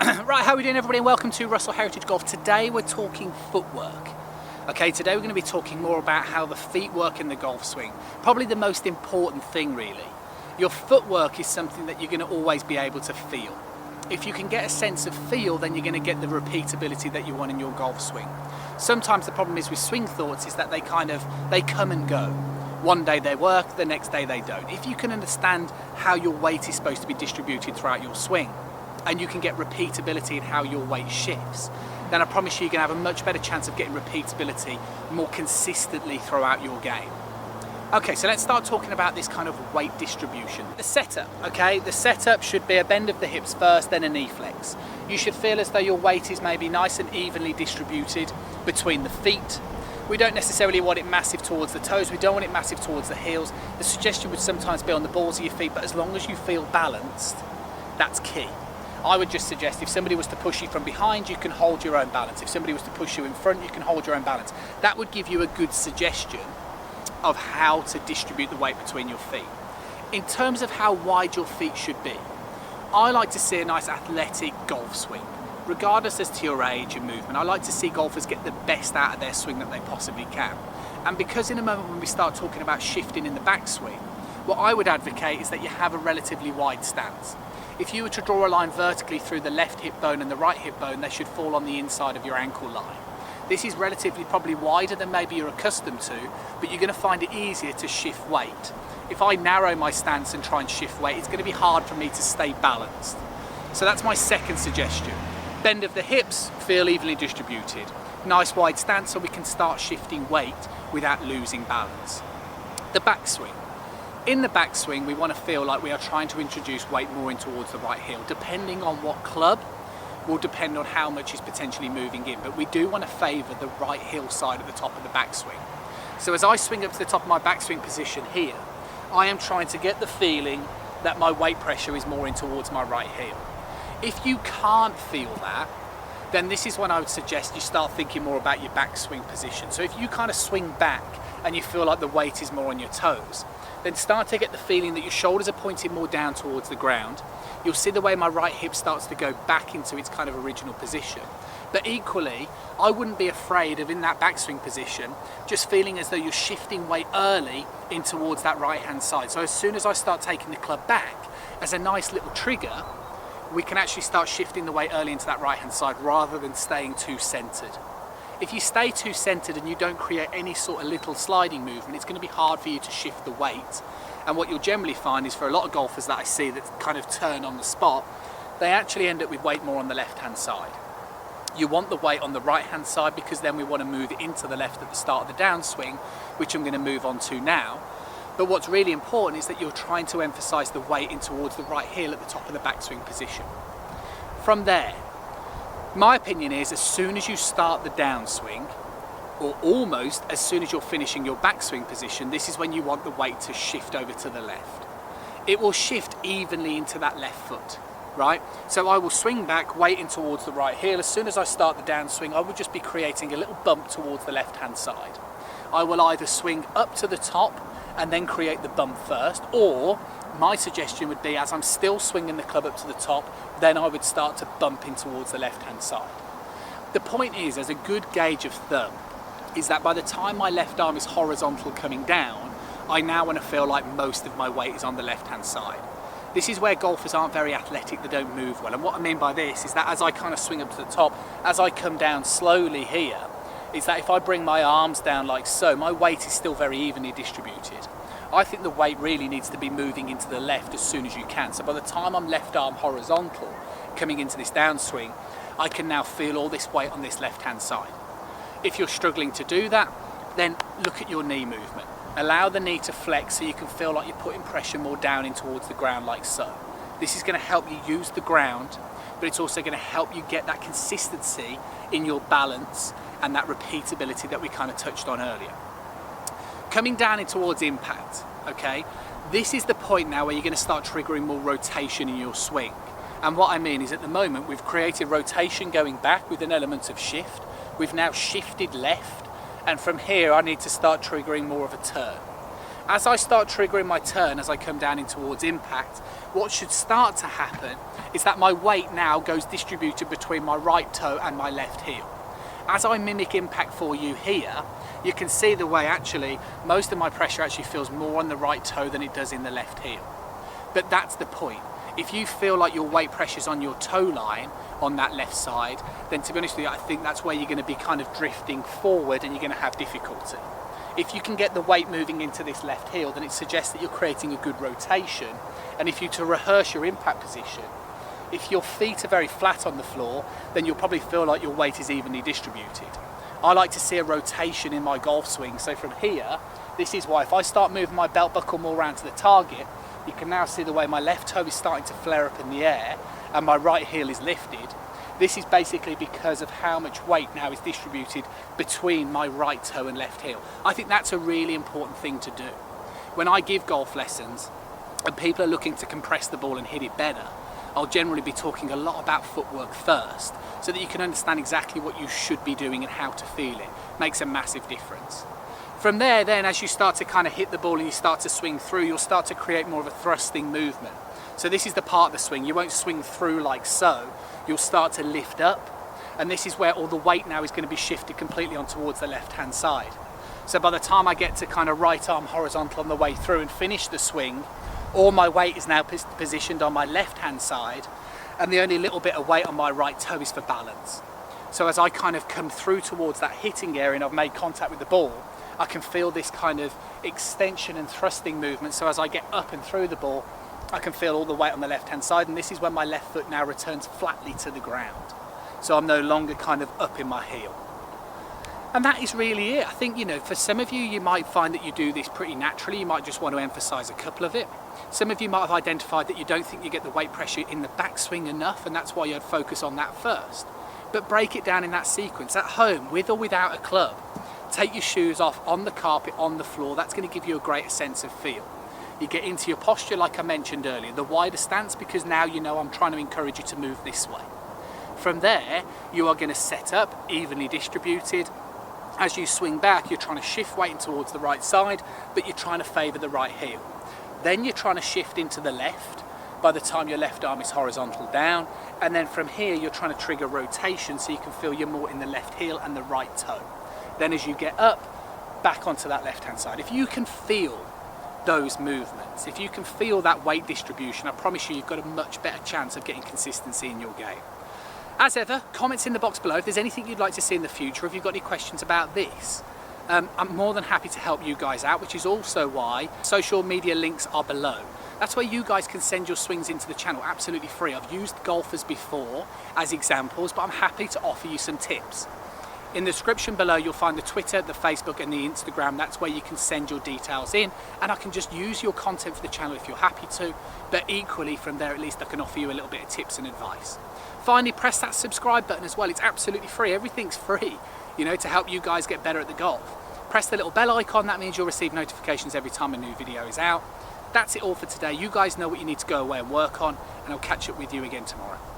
Right, how are we doing everybody, and welcome to Russell Heritage Golf. Today we're talking footwork. Okay, today we're going to be talking more about how the feet work in the golf swing. Probably the most important thing really. Your footwork is something that you're going to always be able to feel. If you can get a sense of feel, then you're going to get the repeatability that you want in your golf swing. Sometimes the problem is with swing thoughts is that they come and go. One day they work, the next day they don't. If you can understand how your weight is supposed to be distributed throughout your swing, and you can get repeatability in how your weight shifts, then I promise you can have a much better chance of getting repeatability more consistently throughout your game. Okay, so let's start talking about this kind of weight distribution. The setup, okay? The setup should be a bend of the hips first, then a knee flex. You should feel as though your weight is maybe nice and evenly distributed between the feet. We don't necessarily want it massive towards the toes, we don't want it massive towards the heels. The suggestion would sometimes be on the balls of your feet, but as long as you feel balanced, that's key. I would just suggest if somebody was to push you from behind, you can hold your own balance. If somebody was to push you in front, you can hold your own balance. That would give you a good suggestion of how to distribute the weight between your feet. In terms of how wide your feet should be, I like to see a nice athletic golf swing. Regardless as to your age and movement, I like to see golfers get the best out of their swing that they possibly can. And because in a moment when we start talking about shifting in the backswing, what I would advocate is that you have a relatively wide stance. If you were to draw a line vertically through the left hip bone and the right hip bone, they should fall on the inside of your ankle line. This is relatively probably wider than maybe you're accustomed to, but you're going to find it easier to shift weight. If I narrow my stance and try and shift weight, it's going to be hard for me to stay balanced. So that's my second suggestion. Bend of the hips, feel evenly distributed. Nice wide stance so we can start shifting weight without losing balance. The backswing. In the backswing, we want to feel like we are trying to introduce weight more in towards the right heel. Depending on what club, will depend on how much is potentially moving in, but we do want to favour the right heel side at the top of the backswing. So as I swing up to the top of my backswing position here, I am trying to get the feeling that my weight pressure is more in towards my right heel. If you can't feel that, then this is when I would suggest you start thinking more about your backswing position. So if you kind of swing back and you feel like the weight is more on your toes, then start to get the feeling that your shoulders are pointing more down towards the ground. You'll see the way my right hip starts to go back into its kind of original position. But equally, I wouldn't be afraid of in that backswing position, just feeling as though you're shifting weight early in towards that right hand side. So as soon as I start taking the club back, as a nice little trigger, we can actually start shifting the weight early into that right hand side rather than staying too centered. If you stay too centered and you don't create any sort of little sliding movement, it's going to be hard for you to shift the weight. And what you'll generally find is for a lot of golfers that I see that kind of turn on the spot, they actually end up with weight more on the left hand side. You want the weight on the right hand side because then we want to move it into the left at the start of the downswing, which I'm going to move on to now. But what's really important is that you're trying to emphasize the weight in towards the right heel at the top of the backswing position. From there, my opinion is as soon as you start the downswing, or almost as soon as you're finishing your backswing position, this is when you want the weight to shift over to the left. It will shift evenly into that left foot, right? So I will swing back, weight in towards the right heel. As soon as I start the downswing, I will just be creating a little bump towards the left-hand side. I will either swing up to the top and then create the bump first, or my suggestion would be as I'm still swinging the club up to the top, then I would start to bump in towards the left-hand side. The point is, as a good gauge of thumb, is that by the time my left arm is horizontal coming down, I now want to feel like most of my weight is on the left-hand side. This is where golfers aren't very athletic, they don't move well. And what I mean by this is that as I kind of swing up to the top, as I come down slowly here, is that if I bring my arms down like so, my weight is still very evenly distributed. I think the weight really needs to be moving into the left as soon as you can. So by the time I'm left arm horizontal, coming into this downswing, I can now feel all this weight on this left-hand side. If you're struggling to do that, then look at your knee movement. Allow the knee to flex so you can feel like you're putting pressure more down in towards the ground like so. This is going to help you use the ground, but it's also going to help you get that consistency in your balance and that repeatability that we kind of touched on earlier. Coming down in towards impact, okay, this is the point now where you're going to start triggering more rotation in your swing. And what I mean is at the moment we've created rotation going back with an element of shift. We've now shifted left, and from here I need to start triggering more of a turn. As I start triggering my turn, as I come down in towards impact, what should start to happen is that my weight now goes distributed between my right toe and my left heel. As I mimic impact for you here, you can see the way actually most of my pressure actually feels more on the right toe than it does in the left heel. But that's the point. If you feel like your weight pressure's on your toe line on that left side, then to be honest with you, I think that's where you're going to be kind of drifting forward and you're going to have difficulty. If you can get the weight moving into this left heel, then it suggests that you're creating a good rotation. And if you to rehearse your impact position, if your feet are very flat on the floor, then you'll probably feel like your weight is evenly distributed. I like to see a rotation in my golf swing. So from here, this is why if I start moving my belt buckle more around to the target, you can now see the way my left toe is starting to flare up in the air and my right heel is lifted. This is basically because of how much weight now is distributed between my right toe and left heel. I think that's a really important thing to do. When I give golf lessons and people are looking to compress the ball and hit it better, I'll generally be talking a lot about footwork first so that you can understand exactly what you should be doing and how to feel it. Makes a massive difference. From there then, as you start to kind of hit the ball and you start to swing through, you'll start to create more of a thrusting movement. So this is the part of the swing. You won't swing through like so. You'll start to lift up, and this is where all the weight now is going to be shifted completely on towards the left-hand side. So by the time I get to kind of right arm horizontal on the way through and finish the swing, all my weight is now positioned on my left-hand side, and the only little bit of weight on my right toe is for balance. So as I kind of come through towards that hitting area and I've made contact with the ball, I can feel this kind of extension and thrusting movement. So as I get up and through the ball, I can feel all the weight on the left-hand side, and this is when my left foot now returns flatly to the ground. So I'm no longer kind of up in my heel. And that is really it. I think, you know, for some of you, you might find that you do this pretty naturally. You might just want to emphasize a couple of it. Some of you might have identified that you don't think you get the weight pressure in the backswing enough, and that's why you'd focus on that first. But break it down in that sequence. At home, with or without a club, take your shoes off on the carpet, on the floor. That's going to give you a greater sense of feel. You get into your posture like I mentioned earlier, the wider stance, because now you know I'm trying to encourage you to move this way. From there, you are going to set up evenly distributed. As you swing back, you're trying to shift weight towards the right side, but you're trying to favour the right heel. Then you're trying to shift into the left by the time your left arm is horizontal down, and then from here you're trying to trigger rotation so you can feel you're more in the left heel and the right toe. Then as you get up, back onto that left-hand side. If you can feel those movements, if you can feel that weight distribution, I promise you, you've got a much better chance of getting consistency in your game. As ever, comments in the box below if there's anything you'd like to see in the future, if you've got any questions about this. I'm more than happy to help you guys out, which is also why social media links are below. That's where you guys can send your swings into the channel absolutely free. I've used golfers before as examples, but I'm happy to offer you some tips. In the description below, you'll find the Twitter, the Facebook and the Instagram. That's where you can send your details in, and I can just use your content for the channel if you're happy to, but equally from there at least I can offer you a little bit of tips and advice. Finally, press that subscribe button as well. It's absolutely free. Everything's free, you know, to help you guys get better at the golf. Press the little bell icon. That means you'll receive notifications every time a new video is out. That's it all for today. You guys know what you need to go away and work on, and I'll catch up with you again tomorrow.